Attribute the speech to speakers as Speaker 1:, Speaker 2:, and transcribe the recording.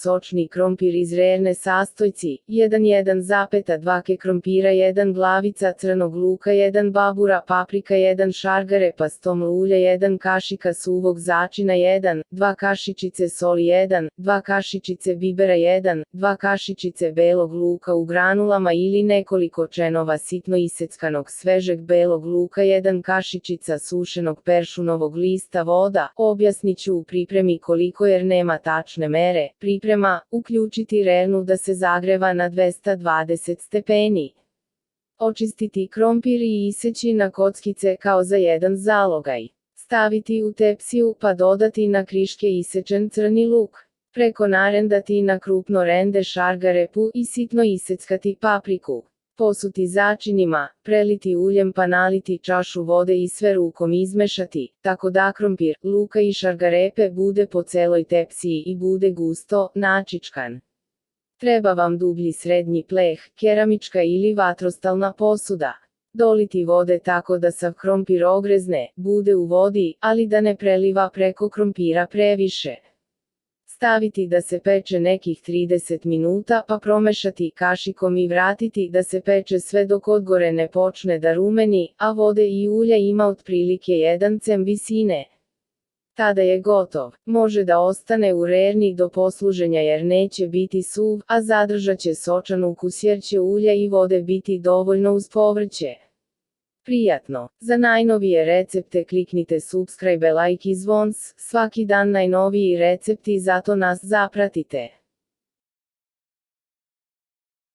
Speaker 1: sočni krompir iz rerne sastojci, 1,2 ke krompira, 1 glavica crnog luka, 1 babura paprika, 1 šargare pastom ulja, 1 kašika suvog začina, 2 kašičice soli, 2 kašičice bibera, 2 kašičice belog luka u granulama ili nekoliko čenova sitno iseckanog svežeg belog luka, 1 kašičica sušenog peršunovog lista, voda. Objasnit ću u pripremi koliko jer nema tačne mere. Priprema: uključiti rernu da se zagreva na 220 stepeni. Očistiti krompir i iseći na kockice kao za jedan zalogaj. Staviti u tepsiju pa dodati na kriške isečen crni luk. Preko narendati na krupno rende šargarepu i sitno iseckati papriku. Posuti začinima, preliti uljem pa naliti čašu vode i sve rukom izmešati, tako da krompir, luka i šargarepe bude po celoj tepsiji i bude gusto, načičkan. Treba vam dublji srednji pleh, keramička ili vatrostalna posuda. Doliti vode tako da sav krompir ogrezne, bude u vodi, ali da ne preliva preko krompira previše. Staviti da se peče nekih 30 minuta pa promešati kašikom i vratiti da se peče sve dok odgore ne počne da rumeni, a vode i ulja ima otprilike 1 cm visine. Tada je gotov. Može da ostane u rerni do posluženja jer neće biti suv, a zadržat će sočan ukus jer će ulja i vode biti dovoljno uz povrće. Prijatno! Za najnovije recepte kliknite subscribe, like i zvons, svaki dan najnoviji recepti, zato nas zapratite.